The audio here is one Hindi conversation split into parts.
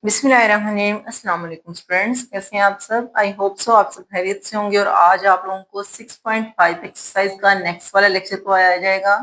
बिस्मिल्लाहिर्रहमानिर्रहीम। अस्सलाम वालेकुम स्टूडेंट्स, कैसे हैं आप सब। आई होप सो आप सब खैरियत से होंगे। और आज आप लोगों को 6.5 एक्सरसाइज का नेक्स्ट वाला लेक्चर करवाया जाएगा।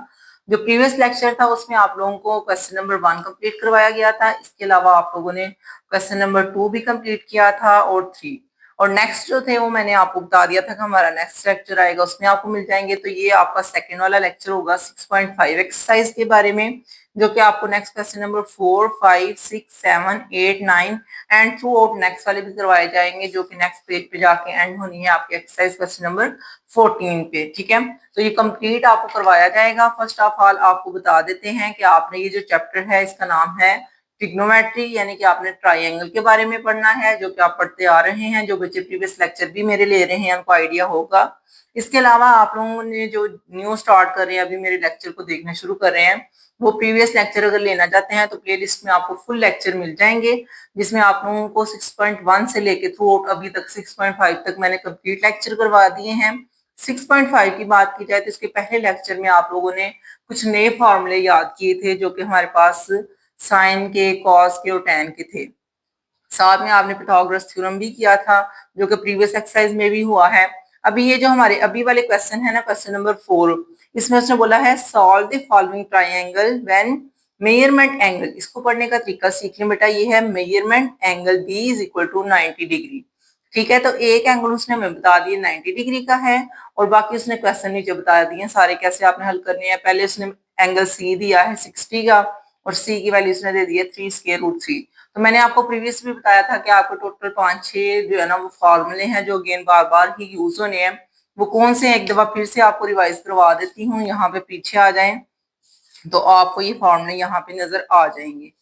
जो प्रीवियस लेक्चर था उसमें आप लोगों को क्वेश्चन नंबर 1 कंप्लीट करवाया गया था। इसके अलावा आप लोगों ने क्वेश्चन नंबर 2 भी कंप्लीट किया था और 3। और नेक्स्ट जो थे वो मैंने आपको बता दिया था कि हमारा नेक्स्ट लेक्चर आएगा, उसमें आपको मिल जाएंगे। तो ये आपका सेकेंड वाला लेक्चर होगा 6.5 एक्सरसाइज के बारे में, जो कि आपको next question number 4, 5, 6, 7, 8, 9 and through out next वाले भी करवाए जाएंगे, जो कि नेक्स्ट पेज पे जाके एंड होनी है आपकी एक्सरसाइज क्वेश्चन नंबर 14 पे। ठीक है, तो ये कंप्लीट आपको करवाया जाएगा। फर्स्ट ऑफ ऑल आपको बता देते हैं कि आपने ये जो चैप्टर है इसका नाम है ट्रिग्नोमेट्री, यानी कि आपने ट्राइंगल के बारे में पढ़ना है, जो कि आप पढ़ते आ रहे हैं। जो बच्चे प्रीवियस लेक्चर भी मेरे ले रहे हैं उनको आइडिया होगा। इसके अलावा आप लोगों ने जो न्यू स्टार्ट कर रहे हैं, अभी मेरे लेक्चर को देखना शुरू कर रहे हैं, वो प्रीवियस लेक्चर अगर लेना चाहते हैं तो प्लेलिस्ट में आपको फुल लेक्चर मिल जाएंगे, जिसमें आप लोगों को 6.1 से लेके थ्रू आउट अभी तक 6.5 तक मैंने कंप्लीट लेक्चर करवा दिए हैं। 6.5 की बात की जाए तो इसके पहले लेक्चर में आप लोगों ने कुछ नए फॉर्मूले याद किए थे, जो कि हमारे पास साइन के, कॉस के और टैन के थे। साथ में आपने पिथागोरस थ्योरम भी किया था, जो कि प्रीवियस एक्सरसाइज में भी हुआ है। अभी ये जो हमारे अभी वाले क्वेश्चन है ना, क्वेश्चन नंबर 4, इसमें उसने बोला है solve the following triangle when measurement angle. इसको पढ़ने का तरीका सीख लें बेटा। ये है measurement angle B is equal to 90 degree. ठीक है, तो एक एंगल उसने हमें बता दिया 90 डिग्री का है, और बाकी उसने क्वेश्चन नीचे बता दिए सारे कैसे आपने हल करने हैं। पहले उसने एंगल सी दिया है 60 का, और सी की वैल्यू उसने दे दी है 3 स्क्वायर रूट 3। तो मैंने आपको प्रीवियस भी बताया था कि आपको टोटल 5-6 जो है ना वो फॉर्मूले हैं जो अगेन बार बार ही यूज होने हैं। वो कौन से, एक दफा फिर से आपको रिवाइज करवा देती हूँ। यहाँ पे पीछे आ जाएं तो आपको ये फॉर्मूले यहाँ पे नजर आ जाएंगे।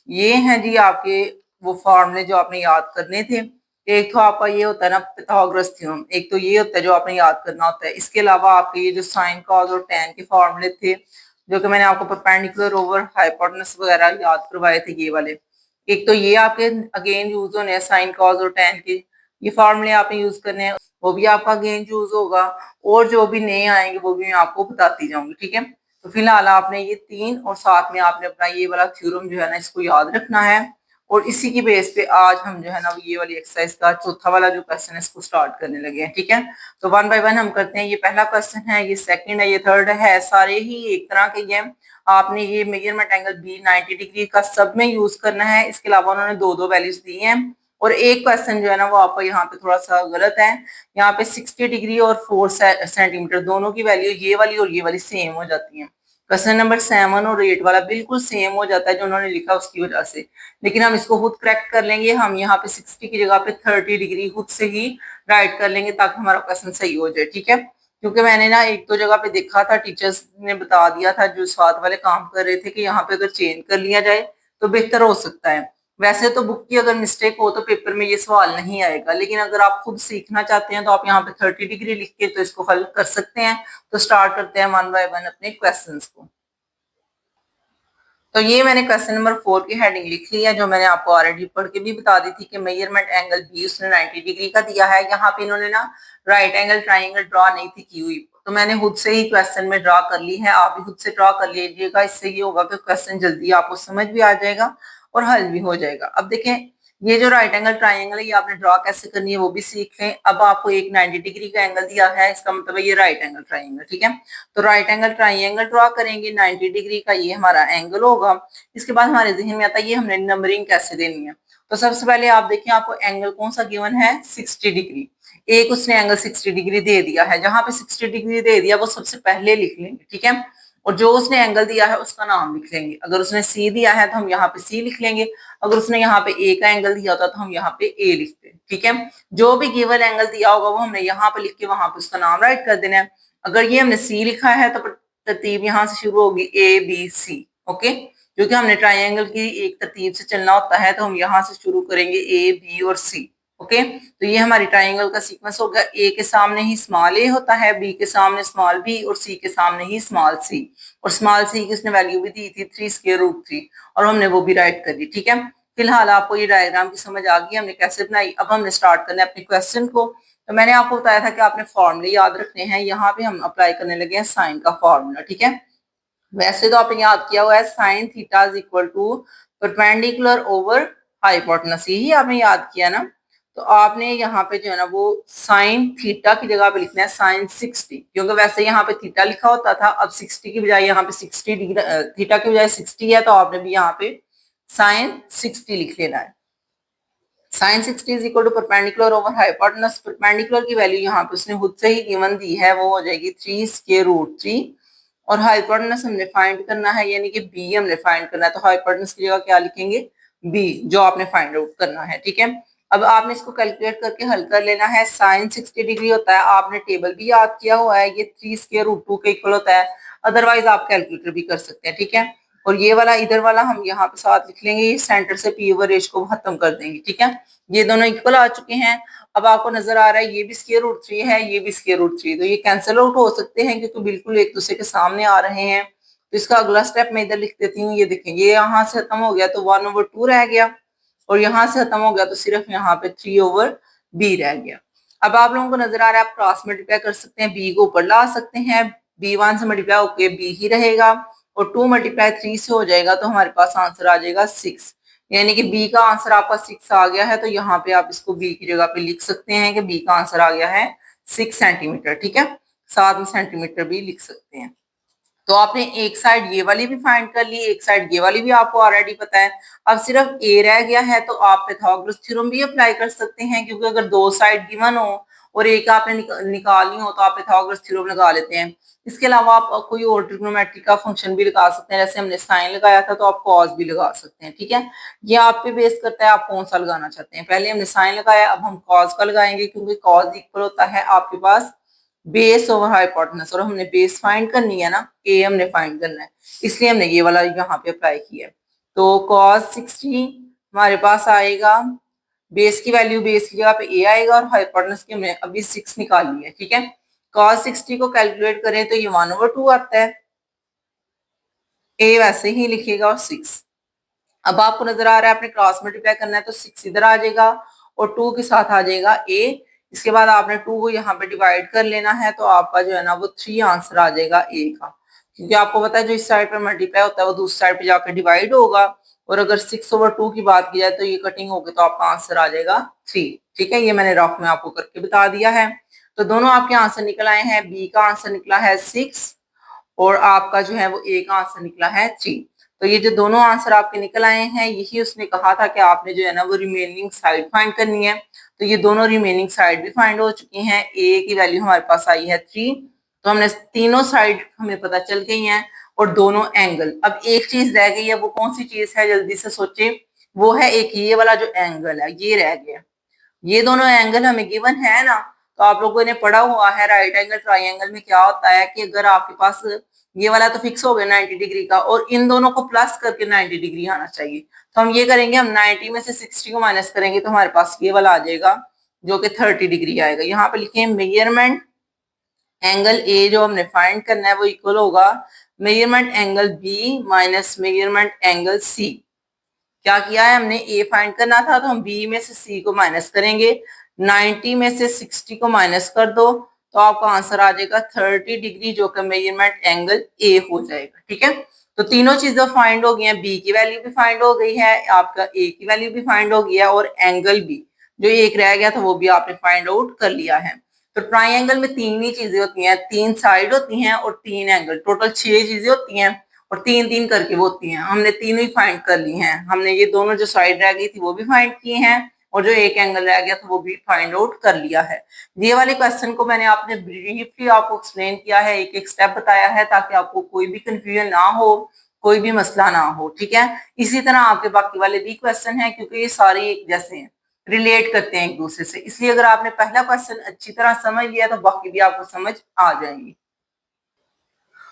ये हैं जी आपके वो फॉर्मूले जो आपने याद करने थे। एक तो आपका ये होता है ना पिथागोरस थ्योरम, एक तो ये होता है जो आपने याद करना होता है। इसके अलावा आपके ये जो साइन, कॉस और टैन के फॉर्मूले थे, जो कि मैंने आपको परपेंडिकुलर ओवर हाइपोटेनस वगैरह याद करवाए थे, ये वाले। एक तो ये आपके अगेन यूज होने हैं साइन, कॉस और टैन के, ये फॉर्मूले आपने यूज करने हैं, वो भी आपका अगेन यूज होगा। और जो भी नए आएंगे वो भी मैं आपको बताती जाऊंगी। ठीक है, तो फिलहाल आपने ये 3 और साथ में आपने अपना ये वाला थ्योरम जो है ना इसको याद रखना है। और इसी की बेस पे आज हम जो है ना ये वाली एक्सरसाइज का चौथा वाला जो क्वेश्चन है इसको स्टार्ट करने लगे हैं। ठीक है, तो वन बाय वन हम करते हैं। ये पहला क्वेश्चन है, ये सेकंड है, ये थर्ड है, सारे ही एक तरह के ये हैं। आपने ये मेजरमेंट एंगल बी 90 डिग्री का सब में यूज करना है। इसके अलावा उन्होंने दो दो वैल्यूज दी हैं। और एक क्वेश्चन जो है ना वो आपका यहाँ पे थोड़ा सा गलत है। यहाँ पे 60 डिग्री और 4 सेंटीमीटर दोनों की वैल्यू ये वाली और ये वाली सेम हो जाती है। क्वेश्चन नंबर 7 और 8 वाला बिल्कुल सेम हो जाता है जो उन्होंने लिखा उसकी वजह से। लेकिन हम इसको खुद करेक्ट कर लेंगे। हम यहाँ पे 60 की जगह पे 30 डिग्री खुद से ही राइट कर लेंगे ताकि हमारा क्वेश्चन सही हो जाए। ठीक है, क्योंकि मैंने ना एक दो जगह पे देखा था, टीचर्स ने बता दिया था जो साथ वाले काम कर रहे थे कि यहाँ पे अगर चेंज कर लिया जाए तो बेहतर हो सकता है। वैसे तो बुक की अगर मिस्टेक हो तो पेपर में ये सवाल नहीं आएगा, लेकिन अगर आप खुद सीखना चाहते हैं तो आप यहाँ पे 30 डिग्री लिख के तो इसको हल कर सकते हैं। तो स्टार्ट करते हैं वन बाय वन अपने क्वेश्चंस को। तो ये मैंने क्वेश्चन नंबर 4 की हेडिंग लिख ली है, जो मैंने आपको ऑलरेडी पढ़ के भी बता दी थी कि मेजरमेंट एंगल बी उसने 90 डिग्री का दिया है। यहाँ पे इन्होंने ना राइट एंगल ट्राइंगल ड्रॉ नहीं थी की हुई, तो मैंने खुद से ही क्वेश्चन में ड्रॉ कर ली है। आप भी खुद से ड्रॉ कर लीजिएगा, इससे ये होगा कि क्वेश्चन जल्दी आपको समझ भी आ जाएगा और हल भी हो जाएगा। अब देखें, ये जो राइट एंगल ट्राइंगल है ये आपने ड्रॉ कैसे करनी है वो भी सीख लें। अब आपको एक 90 डिग्री का एंगल दिया है, इसका मतलब है ये राइट एंगल ट्राइंगल। ठीक है, तो राइट एंगल ट्राइंगल ड्रॉ करेंगे, 90 डिग्री का ये हमारा एंगल होगा। इसके बाद हमारे जहन में आता है ये हमने नंबरिंग कैसे देनी है। तो सबसे पहले आप देखिए आपको एंगल कौन सा गिवन है, 60 डिग्री। एक उसने एंगल 60 डिग्री दे दिया है, जहां पे 60 डिग्री दे दिया वो सबसे पहले लिख लेंगे। ठीक है, और जो उसने एंगल दिया है उसका नाम लिख लेंगे। अगर उसने सी दिया है तो हम यहाँ पे सी लिख लेंगे। अगर उसने यहाँ पे ए का एंगल दिया होता तो हम यहाँ पे ए लिखते हैं। ठीक है, जो भी गिवन एंगल दिया होगा वो हमने यहाँ पे लिख के वहां पे उसका नाम राइट कर देना है। अगर ये हमने सी लिखा है तो तरतीब यहाँ से शुरू होगी ए बी सी। ओके, क्योंकि हमने ट्राइंगल की एक तरतीब से चलना होता है, तो हम यहाँ से शुरू करेंगे ए बी और सी। ओके, तो ये हमारी ट्राइंगल का सीक्वेंस हो गया। ए के सामने ही स्मॉल ए होता है, बी के सामने स्मॉल बी और सी के सामने ही स्मॉल सी। और स्मॉल सी की उसने वैल्यू भी दी थी 3 स्क्वायर रूट 3, और हमने वो भी राइट कर दी। ठीक है, फिलहाल आपको ये डायग्राम की समझ आ गई हमने कैसे बनाई। अब हमने स्टार्ट करना है अपने क्वेश्चन को। तो मैंने आपको बताया था कि आपने फॉर्मूले याद रखने हैं। यहाँ पे हम अप्लाई करने लगे हैं साइन का फॉर्मूला। ठीक है, वैसे तो आपने याद किया हुआ है sine theta is equal to perpendicular over hypotenuse, यही आपने याद किया ना। तो आपने यहाँ पे जो है ना वो साइन थीटा की जगह पे लिखना है साइन 60, क्योंकि वैसे यहाँ पे थीटा लिखा होता था, अब 60 की बजाय यहाँ पे 60 डिग्री, थीटा की बजाय 60 है, तो आपने भी यहाँ पे साइन 60 लिख लेना है। Sine 60 is equal to perpendicular over hypotenuse. Perpendicular की वैल्यू यहाँ पे उसने खुद से ही गिवन दी है, वो हो जाएगी 3 स्क्वायर रूट 3, और हाइपोटेनस हमने फाइंड करना है, यानी कि बी हमने फाइंड करना है, तो हाइपोटेनस की जगह क्या लिखेंगे, बी, जो आपने फाइंड आउट करना है। ठीक है, अब आपने इसको कैलकुलेट करके हल कर लेना है। साइन 60 डिग्री होता है, आपने टेबल भी याद किया हुआ है, ये 3 स्क्वायर रूट 2 के इक्वल होता है, अदरवाइज आप कैलकुलेटर भी कर सकते हैं। ठीक है, और ये वाला इधर वाला हम यहाँ पे साथ लिख लेंगे, ये सेंटर से पी ओवर एच को खत्म कर देंगे। ठीक है, ये दोनों इक्वल आ चुके हैं। अब आपको नजर आ रहा है ये भी स्क्वायर रूट 3 है, ये भी स्क्वायर रूट 3, तो ये कैंसिल आउट हो सकते हैं क्योंकि बिल्कुल एक दूसरे के सामने आ रहे हैं। तो इसका अगला स्टेप मैं इधर लिख देती हूँ। ये देखें, ये यहाँ से खत्म हो गया तो 1/2 रह गया, और यहाँ से खत्म हो गया तो सिर्फ यहाँ पे 3/b रह गया। अब आप लोगों को नजर आ रहा है, आप क्रॉस मल्टीप्लाई कर सकते हैं, बी को ऊपर ला सकते हैं, b1 से मल्टीप्लाई होके बी ही रहेगा, और 2 × 3 से हो जाएगा, तो हमारे पास आंसर आ जाएगा 6, यानी कि बी का आंसर आपका 6 आ गया है। तो यहाँ पे आप इसको बी की जगह पे लिख सकते हैं कि बी का आंसर आ गया है 6 सेंटीमीटर। ठीक है, साथ में सेंटीमीटर भी लिख सकते हैं। तो आपने एक साइड ये वाली भी फाइंड कर ली, एक साइड ये वाली भी आपको ऑलरेडी पता है। अब सिर्फ ए रह गया है, तो आप पाइथागोरस थ्योरम भी अप्लाई कर सकते हैं, क्योंकि अगर दो साइड गिवन हो और एक आपने निकालनी हो तो आप पाइथागोरस थ्योरम लगा लेते हैं। इसके अलावा आप कोई और ट्रिग्नोमेट्री का फंक्शन भी लगा सकते हैं, जैसे हमने साइन लगाया था तो आप कॉस भी लगा सकते हैं। ठीक है, ये आप पे बेस करता है आप कौन सा लगाना चाहते हैं। पहले हमने साइन लगाया, अब हम कॉस का लगाएंगे, क्योंकि कॉस इक्वल होता है आपके पास बेस ओवर हाइपोटेनस, और हमने बेस फाइंड करनी है ना, ए हमने फाइंड करना है, इसलिए हमने ये वाला यहाँ पे अप्लाई किया है। तो cos 60 हमारे पास आएगा, बेस की वैल्यू बेस की जगह पे ए आएगा, और हाइपोटेनस की हमने अभी 6 निकाल ली है। ठीक है, cos 60 को कैलकुलेट करें तो ये 1/2 आता है, ए वैसे ही लिखेगा और 6। अब आपको नजर आ रहा है आपने क्रॉस मल्टीप्लाई करना है, तो 6 इधर आ जाएगा और 2 के साथ आ जाएगा ए। इसके बाद आपने 2 को यहाँ पे डिवाइड कर लेना है, तो आपका जो है ना वो 3 आंसर आ जाएगा ए का, क्योंकि आपको पता है जो इस साइड पे मल्टीप्लाई होता है वो दूसरी साइड पे जाकर डिवाइड होगा, और अगर 6/2 की बात की जाए तो ये कटिंग होगी, तो आपका आंसर आ जाएगा 3। ठीक है, ये मैंने रफ में आपको करके बता दिया है। तो दोनों आपके आंसर निकल आए हैं, बी का आंसर निकला है 6, और आपका जो है वो ए का आंसर निकला है 3। तो ये जो दोनों आंसर आपके निकल आए हैं, यही उसने कहा था कि आपने जो है ना वो रिमेनिंग साइड फाइंड करनी है। तो ये दोनों रिमेनिंग साइड भी फाइंड हो चुकी हैं। ए की वैल्यू हमारे पास आई है 3, तो हमने तीनों साइड हमें पता चल गई हैं, और दोनों एंगल। अब एक चीज रह गई है, वो कौन सी चीज है, जल्दी से सोचे। वो है एक ये वाला जो एंगल है, ये रह गया। ये दोनों एंगल हमें गिवन है ना, तो आप लोगों ने पढ़ा हुआ है राइट एंगल ट्राइंगल में क्या होता है कि अगर आपके पास ये वाला तो फिक्स हो गया 90 डिग्री का, और इन दोनों को प्लस करके 90 डिग्री आना चाहिए। तो हम ये करेंगे, हम 90 में से 60 को माइनस करेंगे, तो हमारे पास ये वाला आ जाएगा जो कि 30 डिग्री आएगा। यहाँ पे लिखे मेजरमेंट एंगल ए जो हमने फाइंड करना है वो इक्वल होगा measurement angle B minus measurement angle C. क्या किया है हमने, ए फाइंड करना था तो हम बी में से सी को माइनस करेंगे, 90 में से 60 को माइनस कर दो, तो आपका आंसर आ जाएगा 30 डिग्री, जो कि मेजरमेंट एंगल ए हो जाएगा। ठीक है, तो तीनों चीजें फाइंड हो गई हैं, बी की वैल्यू भी फाइंड हो गई है, आपका ए की वैल्यू भी फाइंड हो गया, और एंगल भी जो एक रह गया था वो भी आपने फाइंड आउट कर लिया है। तो ट्राइंगल में तीन ही चीजें होती हैं, 3 साइड होती हैं और 3 एंगल, टोटल 6 चीजें होती हैं, और 3-3 करके वो होती हैं। हमने तीनों ही फाइंड कर ली हैं, हमने ये दोनों जो साइड रह गई थी वो भी फाइंड किए हैं, और जो एक एंगल रह गया था वो भी फाइंड आउट कर लिया है। ये वाले क्वेश्चन को मैंने आपने ब्रीफली आपको एक्सप्लेन किया है, एक एक स्टेप बताया है, ताकि आपको कोई भी कंफ्यूजन ना हो, कोई भी मसला ना हो। ठीक है, इसी तरह आपके बाकी वाले भी क्वेश्चन हैं, क्योंकि ये सारे एक जैसे हैं, रिलेट करते हैं एक दूसरे से, इसलिए अगर आपने पहला क्वेश्चन अच्छी तरह समझ लिया तो बाकी भी आपको समझ आ जाएंगी।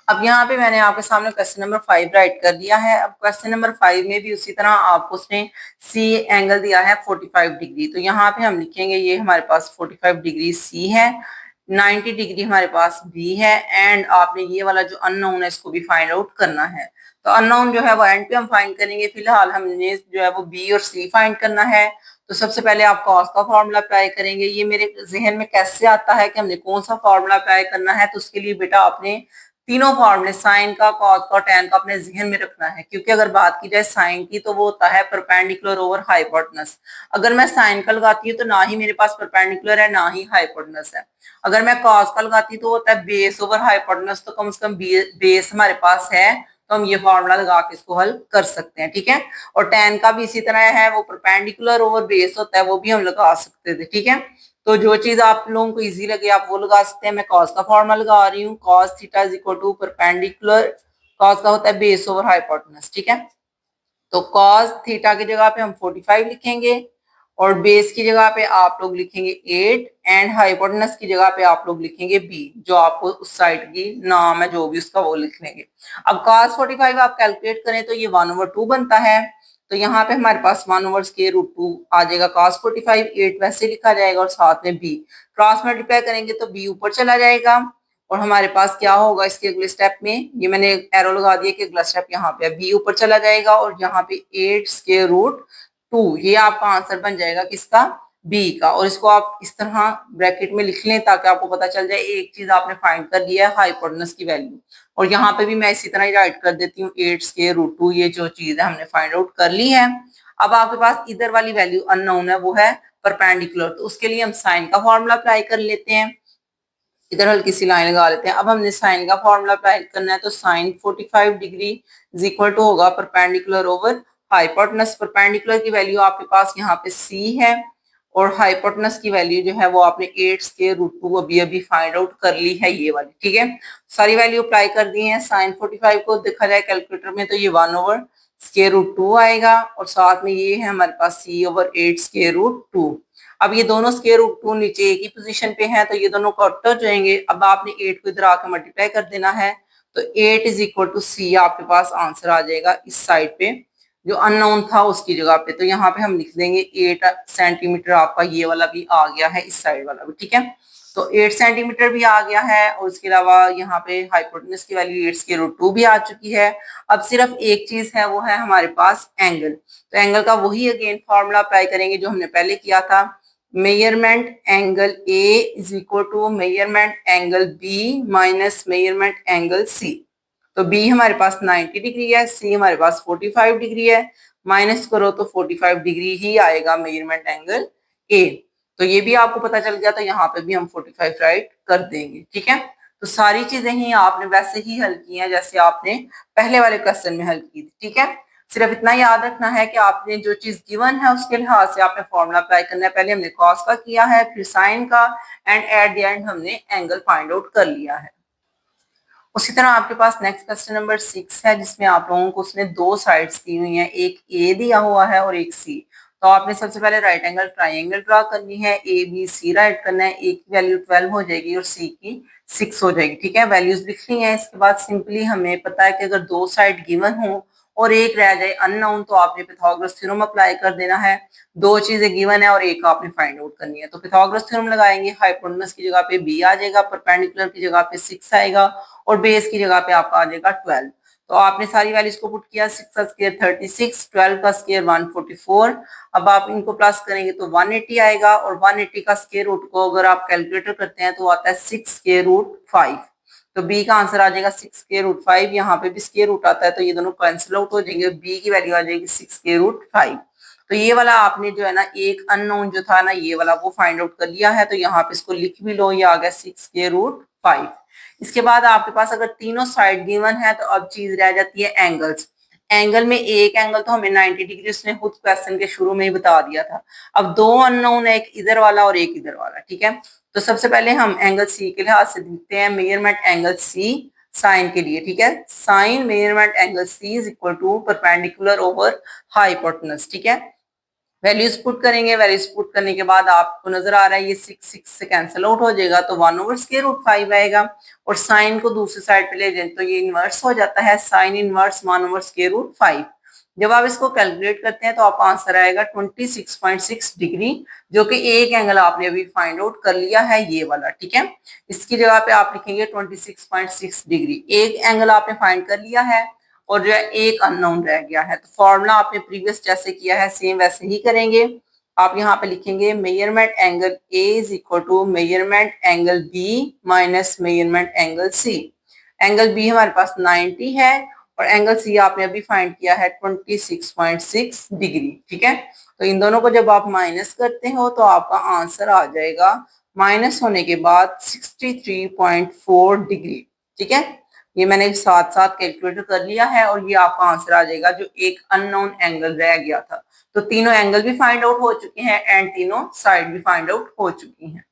अब यहाँ पे मैंने आपके सामने क्वेश्चन नंबर 5 राइट कर दिया है। अब क्वेश्चन नंबर 5 में भी उसी तरह आपको उसने सी एंगल दिया है 45 डिग्री, तो यहाँ पे हम लिखेंगे ये हमारे पास 45 डिग्री सी है, 90 डिग्री हमारे पास बी है, एंड आपने ये वाला जो अननोन है इसको भी फाइंड आउट करना है। तो अननोन जो है वो एंड पे हम फाइंड करेंगे, फिलहाल हमने जो है वो बी और सी फाइंड करना है। तो सबसे पहले आप कॉस का फॉर्मूला अप्लाई करेंगे। ये मेरे जहन में कैसे आता है कि हमने कौन सा फॉर्मूला अप्लाई करना है, तो उसके लिए बेटा आपने तीनों फॉर्मूले साइन का, कॉस का और टैन का अपने जहन में रखना है, क्योंकि अगर बात की जाए साइन की तो वो होता है परपेंडिकुलर ओवर हाइपोटेनस। अगर मैं साइन का लगाती हूँ तो ना ही मेरे पास परपेंडिकुलर है ना ही हाइपोटेनस है। अगर मैं कॉस का लगाती हूँ तो होता है बेस ओवर हाइपोटेनस, तो कम से कम बेस हमारे पास है तो हम ये फॉर्मूला लगा के इसको हल कर सकते हैं, ठीक है। और टैन का भी इसी तरह है, वो परपेंडिकुलर ओवर बेस होता है, वो भी हम लगा सकते थे, ठीक है। तो जो चीज आप लोगों को इजी लगे आप वो लगा सकते हैं। मैं कॉस का फॉर्मूला लगा रही हूँ, cos theta is equal to perpendicular, cos का होता है बेस ओवर हाइपोटेनस, ठीक है। तो कॉस थीटा की जगह पे हम 45 लिखेंगे और बेस की जगह पे आप लोग लिखेंगे 8 एंड हाइपोटेनस की जगह पे आप लोग लिखेंगे बी, जो आपको उस साइड की नाम है जो भी उसका वो लिख लेंगे। अब cos 45 आप कैलकुलेट करें तो ये 1/2 बनता है, तो यहाँ पे हमारे पास 1/√2 आ जाएगा। cos 45 8 वैसे लिखा जाएगा और साथ में बी क्रॉस मल्टीप्लाई करेंगे तो बी ऊपर चला जाएगा और हमारे पास क्या होगा इसके अगले स्टेप में, ये मैंने एरो लगा दिया कि अगला स्टेप यहाँ पे बी ऊपर चला जाएगा और यहाँ पे 8√2 ये आपका आंसर बन जाएगा किसका, बी का। और इसको आप इस तरह ब्रैकेट में लिख लें ताकि आपको पता चल जाए एक चीज आपने फाइंड कर लिया है हाइपोटेनस की वैल्यू। और यहाँ पे भी मैं इसी तरह ही राइट कर देती हूँ 8√2, ये जो चीज है हमने फाइंड आउट कर ली है। अब आपके पास इधर वाली वैल्यू अननोन है, वो है परपेंडिकुलर, तो उसके लिए हम साइन का फॉर्मूला अप्लाई कर लेते हैं। इधर हल्की सी लाइन लगा लेते हैं। अब हमने साइन का फॉर्मूला अप्लाई करना है, तो sine 45 degree is equal to होगा परपेंडिकुलर ओवर हाइपोटेनस। परपेंडिकुलर की वैल्यू आपके पास यहाँ पे सी है और हाइपोटेनस की वैल्यू जो है वो आपने 8√2 अभी अभी फाइंड आउट कर ली है, ये वाली, ठीक है। सारी वैल्यू अप्लाई कर दी है। साइन 45 को देखा जाए कैलकुलेटर में तो ये 1/√2 आएगा और साथ में ये है हमारे पास सी ओवर 8√2। अब ये दोनों स्क्वायर रूट 2 नीचे एक ही पोजीशन पे हैं तो ये दोनों कट हो जाएंगे। अब आपने 8 को इधर आकर मल्टीप्लाई कर देना है, तो 8 इज इक्वल टू सी आपके पास आंसर आ जाएगा इस साइड पे, जो अननोन था उसकी जगह पे। तो यहाँ पे हम लिख देंगे 8 सेंटीमीटर आपका ये वाला भी आ गया है, इस साइड वाला भी, ठीक है। तो 8 सेंटीमीटर भी आ गया है और उसके अलावा यहाँ पे हाइपोटेनस की वैल्यू 8√2 भी आ चुकी है। अब सिर्फ एक चीज है, वो है हमारे पास एंगल। तो एंगल का वही अगेन फॉर्मूला अप्लाई करेंगे जो हमने पहले किया था। Measurement angle A is equal to measurement angle B minus measurement angle C. तो बी हमारे पास 90 डिग्री है, सी हमारे पास 45 डिग्री है, माइनस करो तो 45 डिग्री ही आएगा मेजरमेंट एंगल ए। तो ये भी आपको पता चल गया, तो यहाँ पे भी हम 45 राइट कर देंगे, ठीक है। तो सारी चीजें ही आपने वैसे ही हल की हैं जैसे आपने पहले वाले क्वेश्चन में हल की थी, ठीक है। सिर्फ इतना याद रखना है कि आपने जो चीज गिवन है उसके लिहाज से आपने फॉर्मूला अप्लाई करना है। पहले हमने कॉस का किया है, फिर साइन का, एंड एट द एंड हमने एंगल फाइंड आउट कर लिया है। उसी तरह आपके पास नेक्स्ट क्वेश्चन नंबर 6 है, जिसमें आप लोगों को उसने दो साइड्स दी हुई हैं, एक ए दिया हुआ है और एक सी। तो आपने सबसे पहले राइट एंगल ट्राइंगल ड्रा करनी है, ए बी सी राइट करना है। ए की वैल्यू 12 हो जाएगी और सी की 6 हो जाएगी, ठीक है। वैल्यूज लिखनी है। इसके बाद सिंपली हमें पता है कि अगर दो साइड गिवन हो और एक रह जाए अननोन तो आपने पिथागोरस थ्योरम अप्लाई कर देना है। दो चीजें गिवन है और एक आपने फाइंड आउट करनी है, तो पिथागोरस थ्योरम लगाएंगे। हाइपोटेनस की जगह पे बी आ जाएगा, परपेंडिकुलर की जगह पे 6 आएगा और बेस की जगह पे आपका आ जाएगा 12। तो आपने सारी वैल्यूज को पुट किया, 6 का स्क्वायर 36, 12 का स्क्वायर 144। अब आप इनको प्लस करेंगे तो 180 आएगा और 180 का स्क्वायर रूट को अगर आप कैलकुलेटर करते हैं तो आता है 6√5। तो बी का आंसर आ जाएगा 6√5। यहाँ पे भी स्क्वायर रूट आता है तो ये दोनों कैंसिल आउट हो जाएंगे, बी की वैल्यू आ जाएगी 6√5। तो ये वाला आपने जो है ना एक अननोन जो था ना ये वाला वो फाइंड आउट कर लिया है, तो यहाँ पे इसको लिख भी लो, ये आ गया 6√5। इसके बाद आपके पास अगर तीनों साइड गिवन है तो अब चीज रह जाती है एंगल्स। एंगल में एक एंगल तो हमें 90 डिग्री उसने खुद क्वेश्चन के शुरू में ही बता दिया था। अब दो अननोन है, एक इधर वाला और एक इधर वाला, ठीक है। तो सबसे पहले हम एंगल सी के लिहाज से देखते हैं मेजरमेंट एंगल सी साइन के लिए, ठीक है। Sine measurement angle C is equal to perpendicular over hypotenuse, ठीक है। वैल्यूज पुट करेंगे, वैल्यूज पुट करने के बाद आपको नजर आ रहा है ये 6 से कैंसिल आउट हो जाएगा तो 1/√5 आएगा और साइन को दूसरी साइड पे ले जाए तो ये इनवर्स हो जाता है, साइन इनवर्स 1/√5। जब आप इसको कैलकुलेट करते हैं तो आप आंसर आएगा 26.6 डिग्री, जो कि एक एंगल आपने अभी फाइंड आउट कर लिया है ये वाला, ठीक है। इसकी जगह पे आप लिखेंगे 26.6 डिग्री। एक एंगल आपने फाइंड कर लिया है और जो है एक अननोन रह गया है। तो फॉर्मूला आपने प्रीवियस जैसे किया है सेम वैसे ही करेंगे। आप यहाँ पे लिखेंगे measurement angle A is equal to measurement angle B minus measurement angle C. Angle B हमारे पास 90 है और एंगल सी आपने अभी फाइंड किया है 26.6 डिग्री। ठीक है, तो इन दोनों को जब आप माइनस करते हो तो आपका आंसर आ जाएगा माइनस होने के बाद 63.4 डिग्री। ठीक है, ये मैंने साथ साथ कैलकुलेट कर लिया है और ये आपका आंसर आ जाएगा जो एक अननोन एंगल रह गया था। तो तीनों एंगल भी फाइंड आउट हो चुके हैं एंड तीनों साइड भी फाइंड आउट हो चुकी हैं।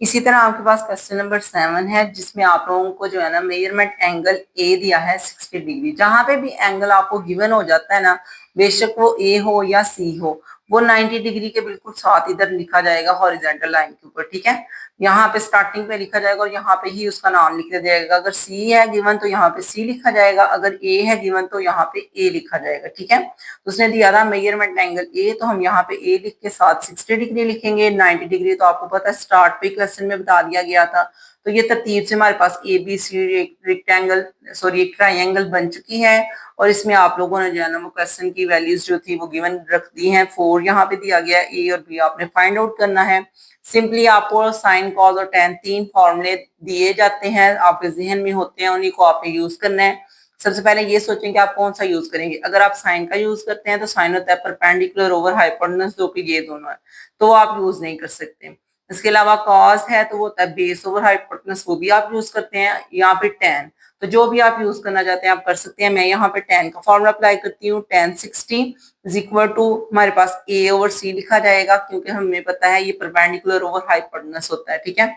इसी तरह आपके पास क्वेश्चन नंबर 7 है जिसमें आप लोगों को जो है ना मेजरमेंट एंगल ए दिया है 60 डिग्री। जहां पे भी एंगल आपको गिवन हो जाता है ना, बेशक वो ए हो या सी हो, वो 90 डिग्री के बिल्कुल साथ इधर लिखा जाएगा हॉरिजॉन्टल लाइन के ऊपर। ठीक है, यहाँ पे स्टार्टिंग पे लिखा जाएगा और यहाँ पे ही उसका नाम लिख दिया जाएगा। अगर सी है गिवन तो यहाँ पे सी लिखा जाएगा, अगर ए है गिवन तो यहाँ पे ए लिखा जाएगा। ठीक है, तो उसने दिया था मेजरमेंट एंगल ए, तो हम यहाँ पे ए लिख के साथ 60 डिग्री लिखेंगे। 90 डिग्री तो आपको पता है स्टार्ट पे क्वेश्चन में बता दिया गया था। तो ये तरतीब से हमारे पास A B C rectangle sorry एक ट्राइंगल बन चुकी है और इसमें आप लोगों ने जो है ना वो क्वेश्चन की वैल्यूज जो थी वो गिवन रख दी हैं। 4 यहाँ पे दिया गया, ए और बी आपने फाइंड आउट करना है। सिंपली आपको साइन कॉस और टेन तीन फॉर्मूले दिए जाते हैं, आपके जहन में होते हैं, उन्हीं को आपने यूज करना है। सबसे पहले ये सोचें कि आप कौन सा यूज करेंगे। अगर आप साइन का यूज करते हैं तो साइन होता है परपेंडिकुलर ओवर हाइपोटेनस, जो कि ये दोनों है, तो आप यूज नहीं कर सकते। इसके अलावा कॉस है तो वो होता है बेस ओवर हाइपोटेनस, वो भी आप यूज करते हैं। यहाँ पे टेन, तो जो भी आप यूज करना चाहते हैं आप कर सकते हैं। मैं यहाँ पे टेन का फॉर्मूला अप्लाई करती हूँ। टेन 60 इज इक्वल टू हमारे पास ए ओवर सी लिखा जाएगा, क्योंकि हमें पता है ये परपेंडिकुलर ओवर हाइपोटेनस होता है। ठीक है,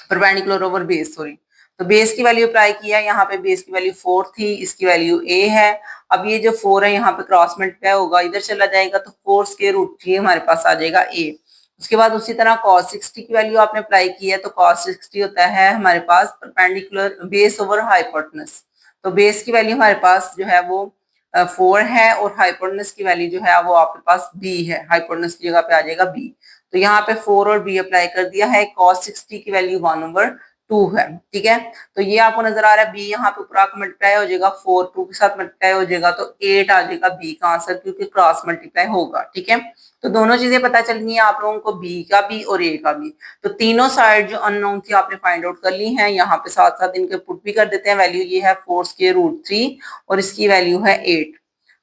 परपेंडिकुलर ओवर बेस सॉरी। तो बेस की वैल्यू अप्लाई किया, यहाँ पे बेस की वैल्यू 4 थी, इसकी वैल्यू ए है। अब ये जो 4 है यहाँ पे क्रॉस मल्टीप्लाई होगा, इधर चला जाएगा तो 4 स्क्वायर रूट 3 हमारे पास आ जाएगा ए। उसके बाद उसी तरह cos 60 की वैल्यू आपने अप्लाई की है, तो cos 60 होता है हमारे पास परपेंडिकुलर बेस ओवर हाइपोटेनस। तो बेस की वैल्यू हमारे पास जो है वो 4 है और हाइपोटेनस की वैल्यू जो है वो आपके पास बी है, हाइपोटेनस की जगह पे आ जाएगा बी। तो यहाँ पे 4 और बी अप्लाई कर दिया है। cos 60 की वैल्यू 1/2 है। ठीक है, तो ये आपको नजर आ रहा है बी यहाँ पे पूरा मल्टीप्लाई हो जाएगा, 4 2 के साथ मल्टीप्लाई हो जाएगा तो 8 आ जाएगा बी का आंसर, क्योंकि क्रॉस मल्टीप्लाई होगा। ठीक है, तो दोनों चीजें पता चल गई आप लोगों को, बी का भी और ए का भी। तो तीनों साइड जो अननोन थी आपने फाइंड आउट कर ली है। यहाँ पे साथ साथ इनके पुट भी कर देते हैं। वैल्यू ये है 4 स्क्वायर रूट 3 और इसकी वैल्यू है 8।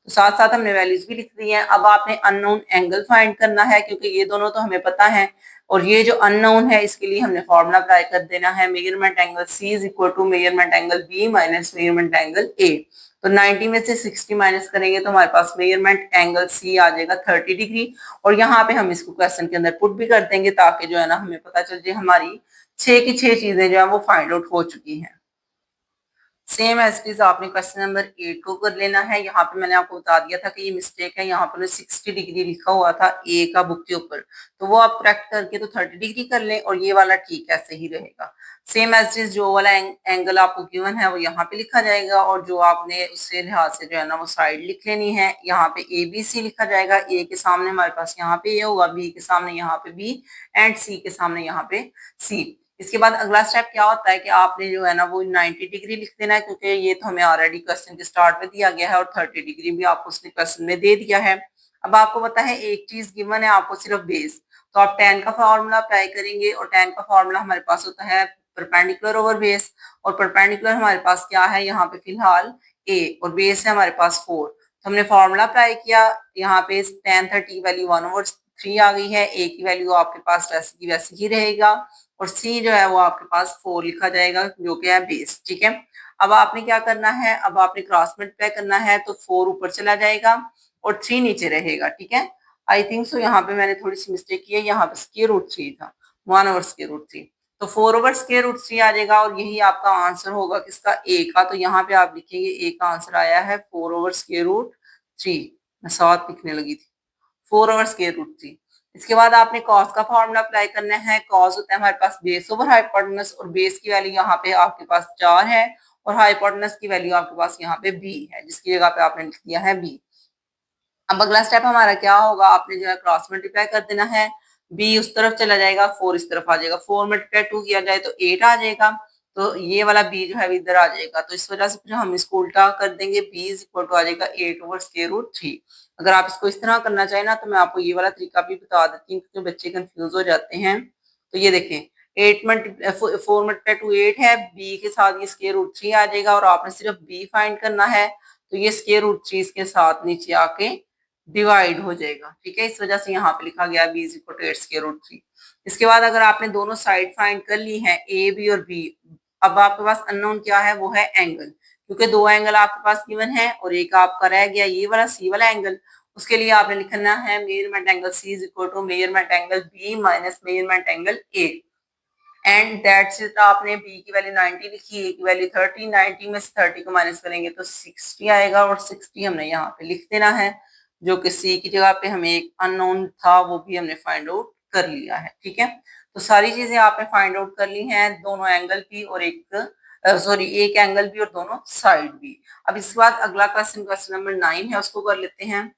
तो साथ साथ हमने वैल्यूज भी लिख दी हैं। अब आपने अननोन एंगल फाइंड करना है, क्योंकि ये दोनों तो हमें पता है और ये जो अननोन है इसके लिए हमने फॉर्मूला अप्लाई कर देना है। Measurement angle C is equal to measurement angle B minus measurement angle A. तो 90 में से 60 माइनस करेंगे तो हमारे पास मेजरमेंट एंगल सी आ जाएगा 30 डिग्री। और यहाँ पे हम इसको क्वेश्चन के अंदर पुट भी कर देंगे, ताकि जो है ना हमें पता चल जाए हमारी 6 की 6 चीजें जो है वो फाइंड आउट हो चुकी हैं। सेम एज इट इज आपने क्वेश्चन नंबर 8 को कर लेना है। यहाँ पे मैंने आपको बता दिया था कि ये मिस्टेक है, यहाँ पर 60 डिग्री लिखा हुआ था ए का बुक के ऊपर, तो वो आप करेक्ट करके तो 30 डिग्री कर लें और ये वाला ठीक है, सही रहेगा। सेम एज इट इज जो वाला एंगल आपको गिवन है वो यहाँ पे लिखा जाएगा और जो आपने उससे लिहाज से जो है ना वो साइड लिख लेनी है। यहाँ पे ए बी सी लिखा जाएगा, ए के सामने हमारे पास यहाँ पे ए होगा, बी के सामने यहाँ पे बी एंड सी के सामने यहाँ पे सी। इसके बाद अगला स्टेप क्या होता है कि आपने जो है ना वो 90 डिग्री लिख देना है, क्योंकि ये तो हमें ऑलरेडी क्वेश्चन के स्टार्ट में दिया गया है और 30 डिग्री भी आपको उसने क्वेश्चन में दे दिया है। अब आपको पता है एक चीज गिवन है आपको, सिर्फ बेस। तो आप tan का फॉर्मूला अप्लाई करेंगे और tan का फॉर्मूला हमारे पास होता है परपेंडिकुलर ओवर बेस, और परपेंडिकुलर हमारे पास क्या है यहाँ पे फिलहाल a और बेस है हमारे पास 4। तो हमने फॉर्मूला अप्लाई किया, यहाँ पे tan 30 की वैल्यू 1/3 आ गई है, a की वैल्यू आपके पास वैसे की वैसे ही रहेगा और सी जो है वो आपके पास 4 लिखा जाएगा, जो कि है बेस। ठीक है, अब आपने क्या करना है, अब आपने क्रॉस मल्टीप्लाई करना है, तो 4 ऊपर चला जाएगा और 3 नीचे रहेगा। ठीक है, आई थिंक सो यहाँ पे मैंने थोड़ी सी मिस्टेक की है, यहाँ पे स्क्वायर रूट 3 था, 1/√3, तो 4/√3 आ जाएगा और यही आपका आंसर होगा किसका, ए का। तो यहाँ पे आप लिखेंगे ए का आंसर आया है 4/√3। मैं 7 लिखने लगी थी, 4/√3। इसके बाद आपने कॉस का फॉर्मूला अप्लाई करना है। कॉस होता है हमारे पास बेस ओवर हाइपोटेनस और बेस की वैल्यू यहाँ पे आपके पास 4 है और हाइपोटेनस की वैल्यू आपके पास यहाँ पे बी है, जिसकी जगह पे आपने लिख दिया है बी। अब अगला स्टेप हमारा क्या होगा, आपने जो है क्रॉस मल्टीप्लाई कर देना है। बी उस तरफ चला जाएगा, 4 इस तरफ आ जाएगा, 4 मल्टीप्लाई 2 किया जाए तो 8 आ जाएगा। तो ये वाला बी जो है इधर आ जाएगा, तो इस वजह से फिर हम इसको उल्टा कर देंगे, बी इज इक्वल टू आ जाएगा 8/√3। अगर आप इसको इस तरह करना चाहें ना तो मैं आपको ये वाला तरीका भी बता देती हूँ, क्योंकि बच्चे कंफ्यूज हो जाते हैं। तो ये देखें, 4 मल्टीप्लाई टू 8 है, b के साथ ये स्क्वायर रूट 3 आ जाएगा और आपने सिर्फ b फाइंड करना है, तो ये स्क्वायर रूट 3 इसके साथ नीचे आके डिवाइड हो जाएगा। ठीक है, इस वजह से यहाँ पे लिखा गया b is equal to 8 square root 3। इसके बाद अगर आपने दोनों साइड फाइंड कर ली है ए बी और बी, अब आपके पास अननोन क्या है, वो है एंगल, क्योंकि दो एंगल आपके पास गिवन है और एक आपका रह गया ये वाला सी वाला एंगल। उसके लिए आपने लिखना है measurement angle C is equal to measurement angle B minus measurement angle A, and that's it. आपने बी की वैल्यू 90 लिखी, ए की वैल्यू 30, 90 में से 30 को माइनस करेंगे तो 60 आएगा और 60 हमने यहाँ पे लिख देना है, जो कि सी की जगह पे हमें एक अननोन था वो भी हमने फाइंड आउट कर लिया है। ठीक है, तो सारी चीजें आपने फाइंड आउट कर ली हैं, दोनों एंगल भी और एक एंगल भी और दोनों साइड भी। अब इसके बाद अगला क्वेश्चन, क्वेश्चन नंबर 9 है, उसको कर लेते हैं।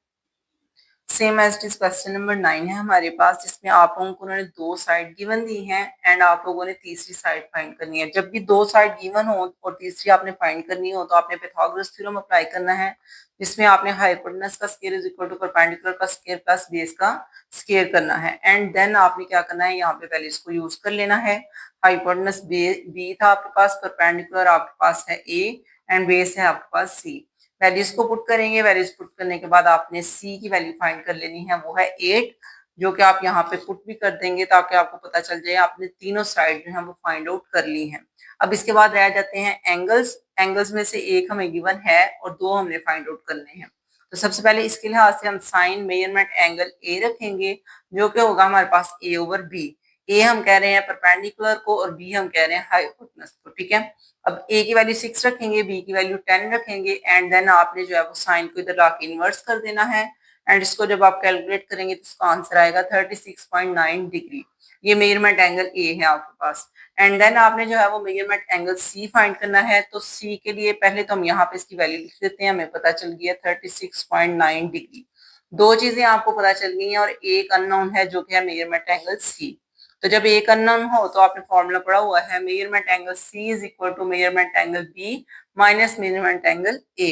Same as it is question number 9 है हमारे पास, जिसमें आप लोगों को उन्होंने दो साइड गिवन दी हैं एंड आप लोगों ने तीसरी साइड फाइंड करनी है। जब भी दो साइड गिवन हो और तीसरी आपने फाइंड करनी हो तो आपने पाइथागोरस थ्योरम अप्लाई करना है, जिसमें आपने हाइपोटेनस का square is equal to perpendicular का स्क्वायर प्लस बेस का स्क्वायर करना है, एंड देन आपने क्या करना है, यहाँ पे वैल्यूज को यूज कर लेना है। हाइपोटेनस बी था आपके पास, परपेंडिकुलर आपके पास है ए एंड बेस है आपके पास सी। वैल्यूज को पुट करेंगे, वैल्यूज पुट करने के बाद आपने सी की वैल्यू फाइंड कर लेनी है, वो है 8, जो कि आप यहाँ पे पुट भी कर देंगे ताकि आपको पता चल जाए आपने तीनों साइड जो है वो फाइंड आउट कर ली हैं। अब इसके बाद रह जाते हैं एंगल्स। एंगल्स में से एक हमें गिवन है और दो हमने फाइंड आउट करने हैं। तो सबसे पहले इसके लिहाज से हम साइन मेजरमेंट एंगल ए रखेंगे, जो कि होगा हमारे पास ए ओवर बी। ए हम कह रहे हैं परपेंडिकुलर को और बी हम कह रहे हैं हाइपोटेनस को। ठीक है, अब ए की वैल्यू 6 रखेंगे, बी की वैल्यू 10 रखेंगे, एंड देन आपने जो है वो साइन को इधर लाके इन्वर्स कर देना है, एंड इसको जब आप कैलकुलेट करेंगे तो इसका आंसर आएगा 36.9 डिग्री। ये मेजरमेंट एंगल ए है आपके पास। एंड देन आपने जो है वो मेजरमेंट एंगल सी फाइंड करना है। तो सी के लिए पहले तो हम यहाँ पे इसकी वैल्यू लिख देते हैं, हमें पता चल गया 36.9 डिग्री। दो चीजें आपको पता चल गई हैं और एक अननोन है जो कि है मेजरमेंट एंगल सी। तो जब एक अननोन हो तो आपने फॉर्मूला पढ़ा हुआ है measurement angle C is equal to measurement angle B minus measurement angle A.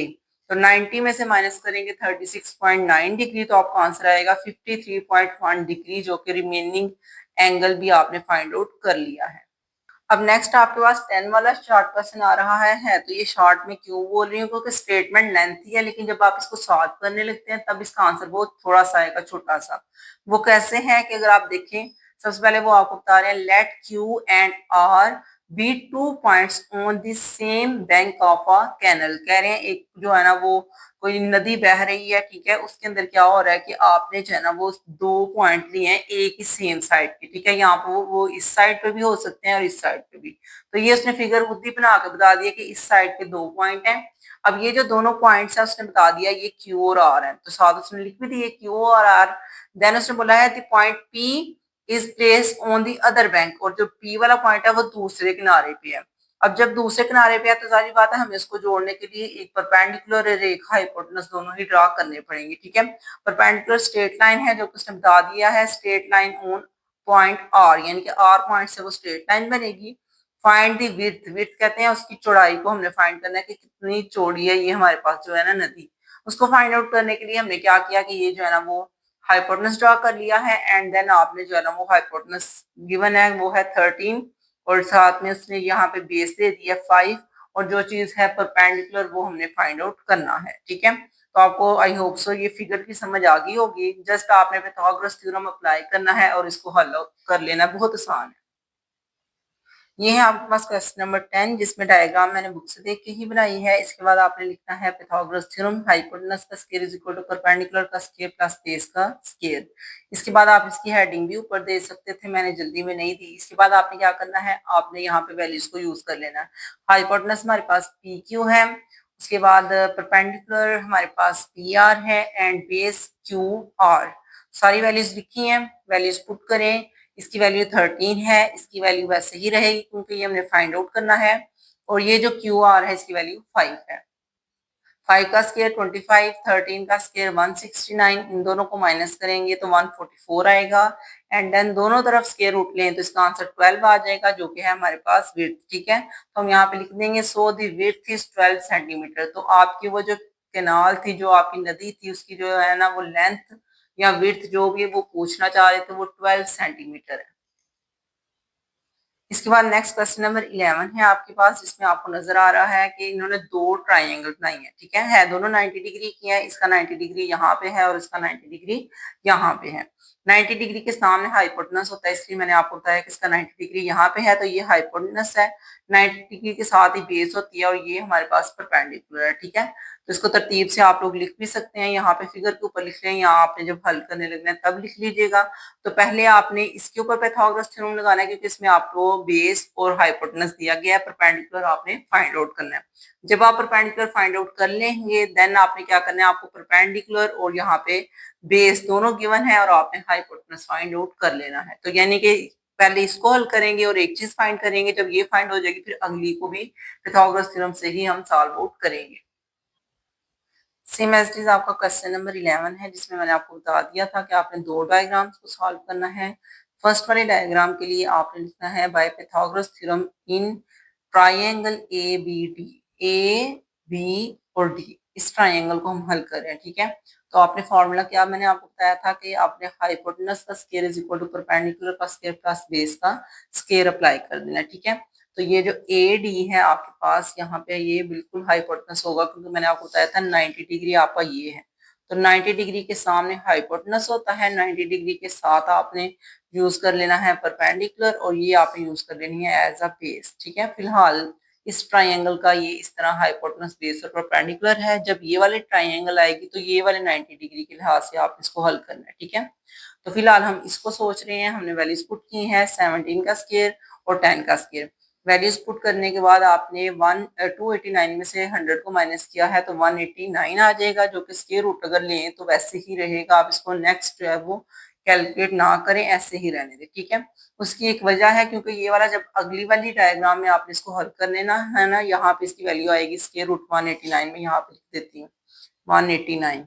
तो 90 में से माइनस करेंगे 36.9 डिग्री, तो आपका आंसर आएगा 53.1 डिग्री, जो कि रिमेनिंग एंगल भी आपने फाइंड आउट कर लिया है। अब नेक्स्ट आपके पास 10 वाला शॉर्ट क्वेश्चन आ रहा है। तो ये शॉर्ट में क्यों बोल रही हूँ, क्योंकि स्टेटमेंट लेंथी है, लेकिन जब आप इसको सॉल्व करने लगते हैं तब इसका आंसर बहुत थोड़ा सा आएगा, छोटा सा। वो कैसे है कि अगर आप देखें, सबसे पहले वो आपको बता रहे हैं let Q and R be two points on the same bank of a canal. कह रहे हैं एक जो है ना वो कोई नदी बह रही है, ठीक है, उसके अंदर क्या हो रहा है कि आपने जो है ना वो दो पॉइंट लिए हैं एक ही सेम साइड के। ठीक है, यहाँ पे वो इस साइड पे भी हो सकते हैं और इस साइड पे भी। तो ये उसने फिगर खुद ही बना के बता दिया कि इस साइड के दो पॉइंट हैं। अब ये जो दोनों पॉइंट्स है उसने बता दिया ये क्यू और आर है, तो साथ उसने लिख भी दिए क्यू और आर। देन उसने बोला है the point P is place on the other bank, और जो पी वाला पॉइंट है वो दूसरे किनारे पे है। अब जब दूसरे किनारे पे है तो सारी बात है हमें इसको जोड़ने के लिए एक परपेंडिकुलर रेखा हाइपोटेनस दोनों ही ड्रा करने पड़ेंगे। ठीक है, परपेंडिकुलर स्ट्रेट लाइन है जो कि उसने बता दिया है, straight line on point R, यानी कि आर पॉइंट से वो स्ट्रेट लाइन बनेगी। फाइंड दी विड्थ, विड्थ कहते हैं उसकी चौड़ाई को हमने फाइंड करना है कि कितनी चौड़ी है ये हमारे पास जो है ना नदी। उसको फाइंड आउट करने के लिए हमने क्या किया कि ये जो है ना वो हाइपोटेनस ड्रा कर लिया है, एंड देन आपने जो है ना वो हाइपोटेनस गिवन है वो है 13, और साथ में उसने यहाँ पे बेस दे दिया 5, और जो चीज है परपेंडिकुलर वो हमने फाइंड आउट करना है। ठीक है, तो आपको आई होप सो ये फिगर की समझ आ गई होगी। जस्ट आपने पाइथागोरस थ्योरम अप्लाई करना है और इसको हल कर लेना, बहुत आसान है। ये है आपके पास क्वेश्चन नंबर 10, जिसमें डायग्राम मैंने बुक से देख के ही बनाई है। इसके बाद आपने लिखना है पाइथागोरस थ्योरम, हाइपोटेनस का square is equal to perpendicular का स्क्वायर प्लस बेस का स्क्वायर। इसके बाद आप इसकी हेडिंग भी ऊपर दे सकते थे, मैंने जल्दी में नहीं दी। इसके बाद आपने क्या करना है, आपने यहाँ पे वैल्यूज को यूज कर लेना है। हाइपोटेनस हमारे पास पी क्यू है, उसके बाद परपेंडिकुलर हमारे पास पी आर है, एंड बेस क्यू आर। सारी वैल्यूज लिखी हैं, वैल्यूज पुट करें। इसकी वैल्यू 13 है, इसकी वैल्यू वैसे ही रहेगी क्योंकि ये हमने फाइंड आउट करना है। और ये जो क्यू आर है इसकी वैल्यू 5 है। 5 का स्क्वायर 25, 13 का स्क्वायर 169, इन दोनों को माइनस करेंगे तो 144 आएगा, एंड देन दोनों तरफ स्क्वायर रूट लें तो इसका आंसर 12 आ जाएगा, जो कि है हमारे पास विड्थ। ठीक है, तो हम यहाँ पे लिख देंगे सो दी विड्थ इज 12 सेंटीमीटर। तो आपकी वो जो कैनाल थी, जो आपकी नदी थी, उसकी जो है ना वो लेंथ या विड्थ जो भी वो पूछना चाह रहे थे वो 12 सेंटीमीटर है। इसके बाद नेक्स्ट क्वेश्चन नंबर 11 है आपके पास, जिसमें आपको नजर आ रहा है कि इन्होंने दो ट्राइंगल बनाई है, ठीक है दोनों 90 डिग्री की है। इसका 90 डिग्री यहाँ पे है और इसका 90 डिग्री यहाँ पे है। 90 डिग्री के सामने हाइपोटेनस होता है, इसलिए मैंने आपको बताया कि इसका 90 डिग्री यहाँ पे है, तो ये हाइपोटेनस है। 90 डिग्री के साथ ही बेस होती है और ये हमारे पास परपेंडिकुलर है, ठीक है। तो इसको तरतीब से आप लोग लिख भी सकते हैं, यहाँ पे फिगर के ऊपर लिख लें या आपने जब हल करने लगना है तब लिख लीजिएगा। तो पहले आपने इसके ऊपर पाइथागोरस थ्योरम लगाना है, क्योंकि इसमें आपको बेस और हाइपोटेनस दिया गया है, परपेंडिकुलर आपने फाइंड आउट करना है। जब आप परपेंडिकुलर फाइंड आउट कर लेंगे देन आपने क्या करना है, आपको परपेंडिकुलर और यहाँ पे बेस दोनों गिवन है और आपने हाइपोटेनस फाइंड आउट कर लेना है। तो यानी कि पहले इसको हल करेंगे और एक चीज फाइंड करेंगे, जब ये फाइंड हो जाएगी फिर अगली को भी पाइथागोरस थ्योरम से ही हम सॉल्व आउट करेंगे। सेम एज इट इज आपका क्वेश्चन नंबर 11 है, जिसमें मैंने आपको बता दिया था कि आपने दो डायग्राम्स को सॉल्व करना है। फर्स्ट वाले डायग्राम के लिए आपने लिखना है by Pythagoras theorem in triangle A B D, A B और डी, इस ट्राइंगल को हम हल कर रहे हैं, ठीक है। तो आपने फॉर्मूला क्या मैंने आपको बताया था कि आपने हाइपोटेनस का square is equal to perpendicular का स्क्वायर प्लस बेस का स्क्वायर अप्लाई कर देना, ठीक है। तो ये जो ए डी है आपके पास यहाँ पे ये बिल्कुल हाइपोटेनस होगा, क्योंकि मैंने आपको बताया था 90 डिग्री आपका ये है। तो 90 डिग्री के सामने हाइपोटेनस होता है, 90 डिग्री के साथ आपने यूज कर लेना है परपेंडिकुलर और ये आपने यूज कर लेनी है एज अ बेस, ठीक है। फिलहाल इस ट्राइंगल का ये इस तरह हाइपोटेनस बेस और परपेंडिकुलर है। जब ये वाले ट्राइंगल आएगी तो ये वाले 90 डिग्री के लिहाज से आप इसको हल करना है, ठीक है। तो फिलहाल हम इसको सोच रहे हैं, हमने वैल्यूज पुट की है 17 का स्क्वायर और 10 का स्क्वायर। वैल्यूज पुट करने के बाद आपने 289 में से 100 को माइनस किया है तो 189 आ जाएगा, जो कि स्क्वायर रूट अगर लें तो वैसे ही रहेगा। आप इसको नेक्स्ट जो है वो कैलकुलेट ना करें, ऐसे ही रहने दें, ठीक है। उसकी एक वजह है, क्योंकि ये वाला जब अगली वाली डायग्राम में आपने इसको हल कर लेना है ना, यहाँ पे इसकी वैल्यू आएगी स्क्वायर रूट 189 में, यहाँ पे लिख देती हूँ 189।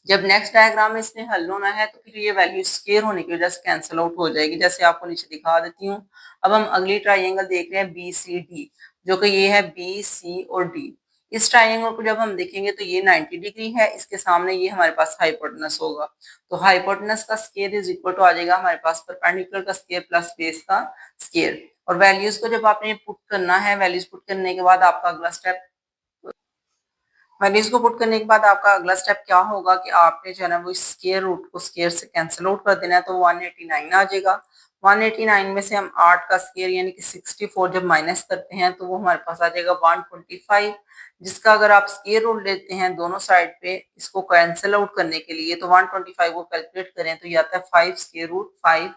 जब नेक्स्ट डायग्राम में इसने हल होना है तो फिर ये वैल्यू स्क्वायर होने की वजह से कैंसिल आउट हो जाएगी, जैसे आपको नीचे दिखा देती हूँ। अब हम अगली ट्राइंगल देख रहे हैं बी सी डी, जो कि ये है बी सी और डी। इस ट्राइंगल को जब हम देखेंगे तो ये 90 डिग्री है, इसके सामने ये हमारे पास हाइपोटेनस होगा। तो हाइपोटेनस का स्क्वायर इज इक्वल टू आ जाएगा हमारे पास परपेंडिकुलर का स्क्वायर प्लस बेस का स्क्वायर। और वैल्यूज को जब आपने पुट करना है, वैल्यूज पुट करने के बाद आपका अगला स्टेप, वैल्यूज को पुट करने के बाद आपका अगला स्टेप क्या होगा कि आपने जो है ना वो स्क्वायर रूट को स्क्वायर से कैंसिल आउट कर देना है, तो 189 आ जाएगा। 189 में से हम 8 का स्क्वायर यानी कि 64 जब माइनस करते हैं तो वो हमारे पास आ जाएगा 125, जिसका अगर आप स्क्वायर रूट लेते हैं दोनों साइड पे इसको कैंसिल आउट करने के लिए, तो 125 को कैलकुलेट करें तो ये आता है 5 स्क्वायर रूट 5,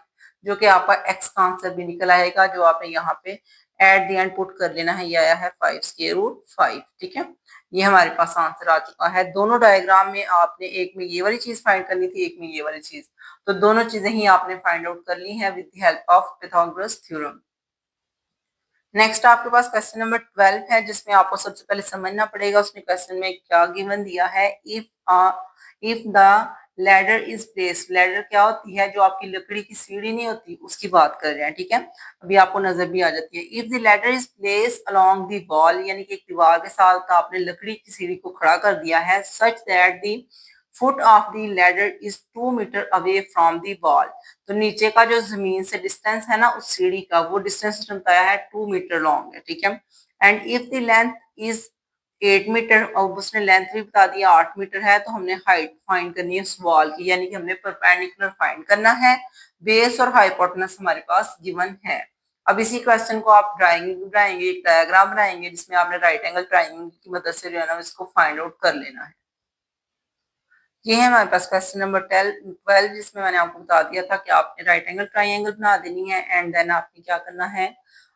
जो कि आपका एक्स का आंसर भी निकल आएगा, जो आपने यहाँ पे एट द एंड पुट कर लेना है। ये आया है 5 स्क्वायर रूट 5, ठीक है। ये हमारे पास आंसर आ चुका है। दोनों डायग्राम में आपने एक में ये वाली चीज फाइंड करनी थी, एक में ये वाली चीज, तो दोनों चीजें ही आपने फाइंड आउट कर ली हैं with the help of Pythagoras theorem. Next आपके पास क्वेश्चन नंबर 12 है, जिसमें आपको सबसे पहले समझना पड़ेगा उसने क्वेश्चन में क्या गिवन दिया है। If the ladder is placed, ladder क्या होती है, जो आपकी लकड़ी की सीढ़ी नहीं होती उसकी बात कर रहे हैं, ठीक है। अभी आपको नजर भी आ जाती है। If the ladder is placed along the wall, यानी कि एक दीवार के साथ आपने लकड़ी की सीढ़ी को खड़ा कर दिया है, such that the foot of the ladder is 2 metre away from the wall. तो नीचे का जो जमीन से डिस्टेंस है ना उस सीढ़ी का, वो डिस्टेंस बताया है 2 मीटर लॉन्ग है, ठीक है। And if the length is 8 metre, और उसने लेंथ भी बता दिया 8 मीटर है, तो हमने हाइट फाइंड करनी है उस वॉल की, यानी कि हमने परपेंडिकुलर फाइंड करना है। बेस और हाइपोटेनस हमारे पास गिवन है। अब इसी क्वेश्चन को आप ड्राइंग बनाएंगे, एक डायग्राम बनाएंगे जिसमें आपने राइट एंगल ट्राइंगल की मदद से जो है ना इसको फाइंड आउट कर लेना है। ये है हमारे पास क्वेश्चन नंबर 12, जिसमें मैंने आपको बता दिया था कि आपने राइट एंगल ट्राइंगल बना देनी है एंड देन आपने क्या करना है,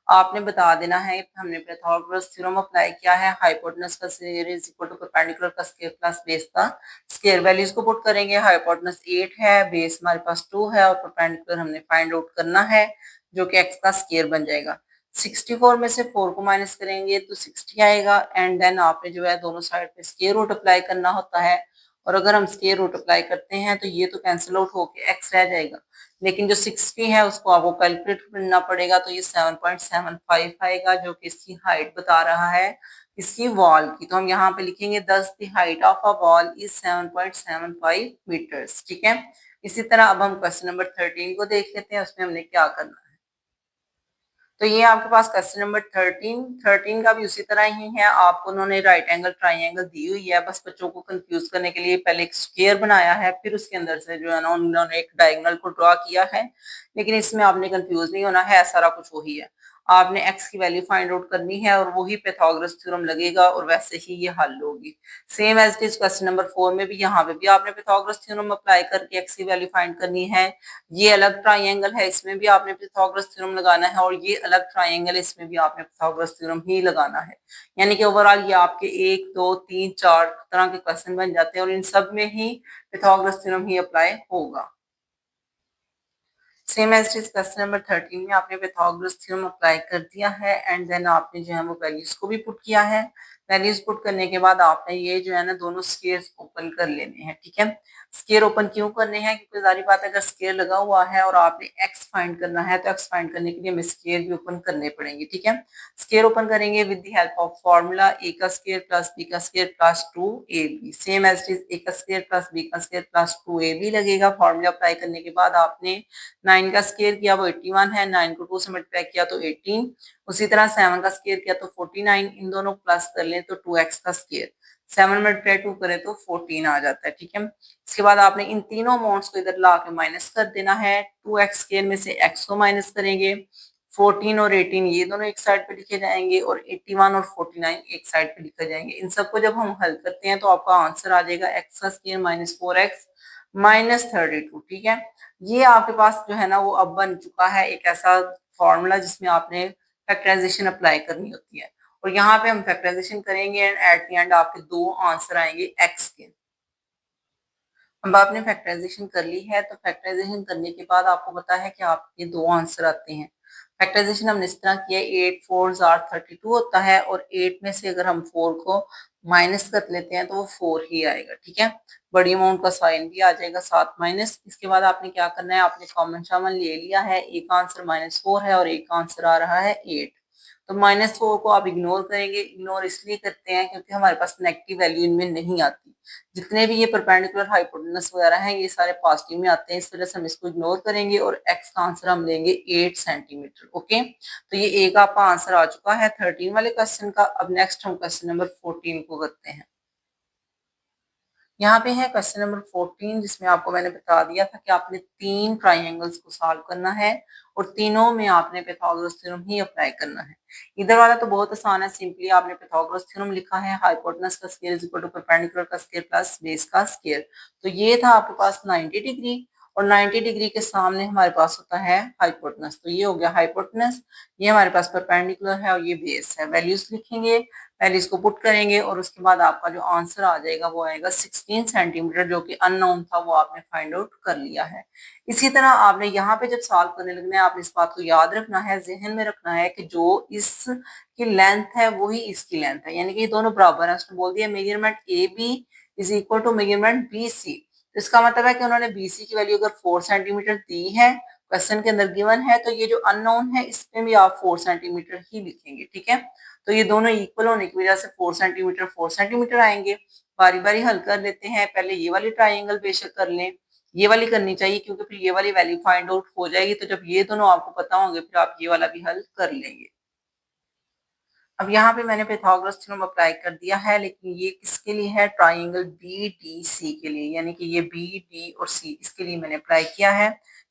आपने बता देना है हमने पाइथागोरस थ्योरम अप्लाई किया है। हाइपोटेनस का square is equal to perpendicular का स्क्वायर प्लस बेस का स्क्वायर। वैल्यूज को पुट करेंगे, हाइपोटेनस 8 है, बेस हमारे पास 2 है और परपेंडिकुलर हमने फाइंड आउट करना है, जो कि एक्स का स्क्वायर बन जाएगा। 64 में से 4 को माइनस करेंगे तो 60 आएगा एंड देन आपने जो है दोनों साइड पे स्क्वायर रूट अप्लाई करना होता है। और अगर हम स्क्वायर रूट अप्लाई करते हैं तो ये तो कैंसिल आउट होके एक्स रह जाएगा, लेकिन जो 60 है उसको आपको कैलकुलेट करना पड़ेगा, तो ये 7.75 आएगा, जो कि इसकी हाइट बता रहा है इसकी वॉल की। तो हम यहाँ पे लिखेंगे 10 the height of a wall is 7.75 metres, ठीक है। इसी तरह अब हम क्वेश्चन नंबर 13 को देख लेते हैं, उसमें हमने क्या करना है। तो ये आपके पास क्वेश्चन नंबर 13 का भी उसी तरह ही है। आपको उन्होंने राइट एंगल ट्राइंगल दी हुई है, बस बच्चों को कंफ्यूज करने के लिए पहले एक स्क्वायर बनाया है, फिर उसके अंदर से जो है ना उन्होंने एक डायगोनल को ड्रॉ किया है। लेकिन इसमें आपने कंफ्यूज नहीं होना है, सारा कुछ वही है। आपने एक्स की वैल्यू फाइंड आउट करनी है और वही पाइथागोरस थ्योरम लगेगा और वैसे ही ये हल होगी। Same as it is question number 4 में भी, यहाँ पे भी आपने पाइथागोरस थ्योरम अप्लाई करके एक्स की वैल्यू फाइंड करनी है। ये अलग ट्राइंगल है, इसमें भी आपने पाइथागोरस थ्योरम लगाना है, और ये अलग ट्राइंगल है, इसमें भी आपने पाइथागोरस थ्योरम ही लगाना है। यानी कि ओवरऑल ये आपके 1 2 3 4 तरह के क्वेश्चन बन जाते हैं और इन सब में ही पाइथागोरस थ्योरम ही अप्लाई होगा। Same as it is question number 13 में आपने पाइथागोरस थ्योरम अप्लाई कर दिया है एंड देन आपने जो है वो वैल्यूज को भी पुट किया है। वैल्यूज पुट करने के बाद आपने ये जो है ना दोनों स्क्वायर्स ओपन कर लेने हैं, ठीक है। स्क्वायर ओपन क्यों करने हैं, क्योंकि जारी बात है अगर स्क्वायर लगा हुआ है और आपने एक्स फाइंड करना है तो एक्स फाइंड करने के लिए हमें स्क्वायर भी ओपन करने पड़ेंगे, ठीक है। स्क्वायर ओपन करेंगे with the help of formula a का स्क्वायर प्लस बी का square plus 2ab। Same as it is a का स्क्वायर प्लस बी का स्क्वायर प्लस 2ab लगेगा। फार्मूला अप्लाई करने के बाद आपने 9 का स्क्वायर किया वो 81 है, 9 को 2 से मल्टीप्लाई किया तो 18, उसी तरह 7 का स्क्वायर किया तो 49, इन दोनों प्लस कर लें तो 2x का स्क्वायर, 7 मल्टीप्लाई 2 करें तो 14 आ जाता है, ठीक है। इसके बाद आपने इन तीनों अमाउंट्स को इधर ला के माइनस कर देना है। 2x स्क्वायर में से x को माइनस करेंगे, 14 और 18 ये दोनों एक साइड पे लिखे जाएंगे और 81 और 49 एक साइड पे लिखे जाएंगे। इन सबको जब हम हल करते हैं तो आपका आंसर आ जाएगा x का स्क्वायर माइनस 4x माइनस 32, ठीक है। ये आपके पास जो है ना वो अब बन चुका है एक ऐसा फॉर्मूला जिसमें आपने फैक्टराइजेशन अप्लाई करनी होती है, और यहाँ पे हम फैक्टराइजेशन करेंगे एंड एट द एंड आपके दो आंसर आएंगे एक्स के। अब आपने फैक्टराइजेशन कर ली है, तो फैक्टराइजेशन करने के बाद आपको पता है कि आपके दो आंसर आते हैं। फैक्टराइजेशन हमने इस तरह किया, 8 4 32 होता है और 8 में से अगर हम 4 को माइनस कर लेते हैं तो वो 4 ही आएगा, ठीक है। बड़ी अमाउंट का साइन भी आ जाएगा साथ माइनस। इसके बाद आपने क्या करना है, आपने कॉमन शामन ले लिया है, एक आंसर -4 है और एक आंसर आ रहा है 8। तो -4 को आप इग्नोर करेंगे, इग्नोर इसलिए करते हैं क्योंकि हमारे पास नेगेटिव वैल्यू इनमें नहीं आती। जितने भी ये परपेंडिकुलर हाइपोटेनस वगैरह हैं ये सारे पॉजिटिव में आते हैं, इस वजह से हम इसको इग्नोर करेंगे और एक्स का आंसर हम लेंगे 8 सेंटीमीटर। ओके, तो ये एक आपका आंसर आ चुका है 13 वाले क्वेश्चन का। अब नेक्स्ट हम क्वेश्चन नंबर 14 को करते हैं। यहाँ पे है क्वेश्चन नंबर 14 जिसमें आपको मैंने बता दिया था कि आपने 3 ट्राइंगल्स को सॉल्व करना है और तीनों में आपने पाइथागोरस थ्योरम ही अप्लाई करना है। इधर वाला तो बहुत आसान है, सिंपली आपने पाइथागोरस थ्योरम लिखा है, हाइपोटेनस का square is equal to perpendicular का स्क्वायर प्लस बेस का स्क्वायर। तो ये था आपके पास 90 डिग्री और 90 डिग्री के सामने हमारे पास होता है हाइपोटेनस, तो ये हो गया हाइपोटेनस, ये हमारे पास परपेंडिकुलर है और ये बेस है। वैल्यूज लिखेंगे, पहले इसको पुट करेंगे और उसके बाद आपका जो आंसर आ जाएगा वो आएगा 16 सेंटीमीटर, जो कि अननोन था वो आपने फाइंड आउट कर लिया है। इसी तरह आपने यहाँ पे जब सॉल्व करने लगना है आपने इस बात को याद रखना है, जहन में रखना है कि जो इसकी लेंथ है वही इसकी लेंथ है, यानी कि ये दोनों बराबर है। उसने बोल दिया measurement A B is equal to measurement B C, तो इसका मतलब है कि उन्होंने बी सी की वैल्यू अगर 4 सेंटीमीटर दी है क्वेश्चन के अंदर गिवन है, तो ये जो अननोन है इसमें भी आप 4 सेंटीमीटर ही लिखेंगे, ठीक है। तो ये दोनों इक्वल होने की वजह से 4 सेंटीमीटर आएंगे। बारी बारी हल कर लेते हैं, पहले ये वाली ट्राइंगल बेशक कर लें, ये वाली करनी चाहिए क्योंकि फिर ये वाली वैल्यू फाइंड आउट हो जाएगी, तो जब ये दोनों आपको पता होंगे फिर आप ये वाला भी हल कर लेंगे। अब यहाँ पे मैंने पाइथागोरस थ्योरम अप्लाई कर दिया है, लेकिन ये किसके लिए है, ट्राइंगल बी डी सी के लिए, यानी कि ये बी डी और सी इसके लिए मैंने अप्लाई किया है।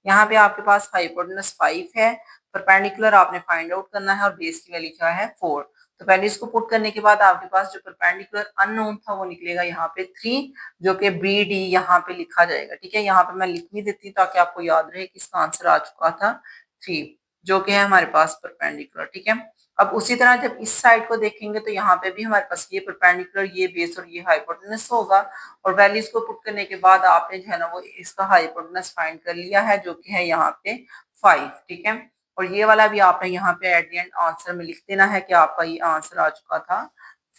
यहाँ पे आपके पास हाइपोटेनस 5 है, परपेंडिकुलर आपने फाइंड आउट करना है और बेस की वैल्यू क्या है 4। तो पहले इसको पुट करने के बाद आपके पास जो परपेंडिकुलर अननोन था वो निकलेगा यहाँ पे 3, जो कि बी डी यहाँ पे लिखा जाएगा, ठीक है। यहाँ पे मैं लिख भी देती हूँ ताकि आपको याद रहे कि इसका आंसर आ चुका था 3, जो कि है हमारे पास परपेंडिकुलर, ठीक है। अब उसी तरह जब इस साइड को देखेंगे तो यहाँ पे भी हमारे पास ये परपेंडिकुलर, ये बेस और ये हाइपोटेनस होगा, और वैल्यूज को पुट करने के बाद आपने जो है ना वो इसका हाइपोटेनस फाइंड कर लिया है जो कि है यहाँ पे 5, ठीक है। और ये वाला भी आपने यहाँ पे एट द एंड आंसर में लिख देना है कि आपका ये आंसर आ चुका था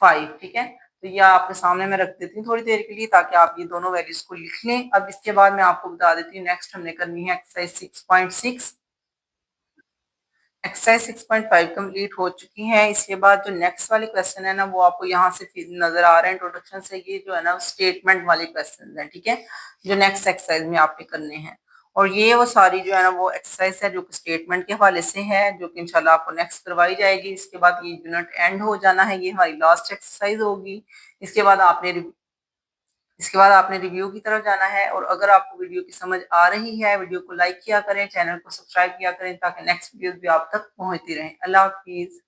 5, ठीक है। तो ये आपके सामने मैं रख देती हूँ थोड़ी देर के लिए ताकि आप ये दोनों वैल्यूज को लिख लें। अब इसके बाद मैं आपको बता देती हूँ नेक्स्ट हमने करनी है एक्सरसाइज 6.6। एक्सरसाइज 6.5 कंप्लीट हो चुकी है। इसके बाद जो नेक्स्ट वाले क्वेश्चन है ना वो आपको यहाँ से नजर आ रहे हैं इंट्रोडक्शन से, ये जो है ना स्टेटमेंट वाले क्वेश्चन है, ठीक है, जो नेक्स्ट एक्सरसाइज में आपके करने हैं। और ये वो सारी जो है ना वो एक्सरसाइज है जो कि स्टेटमेंट के हवाले से है, जो कि इंशाल्लाह आपको नेक्स्ट करवाई जाएगी। इसके बाद ये यूनिट एंड हो जाना है, ये हमारी लास्ट एक्सरसाइज होगी। इसके बाद आपने इसके बाद आपने रिव्यू की तरफ जाना है। और अगर आपको वीडियो की समझ आ रही है, वीडियो को लाइक किया करें, चैनल को सब्सक्राइब किया करें ताकि नेक्स्ट वीडियोस भी आप तक पहुंचती रहें। अल्लाह हाफिज।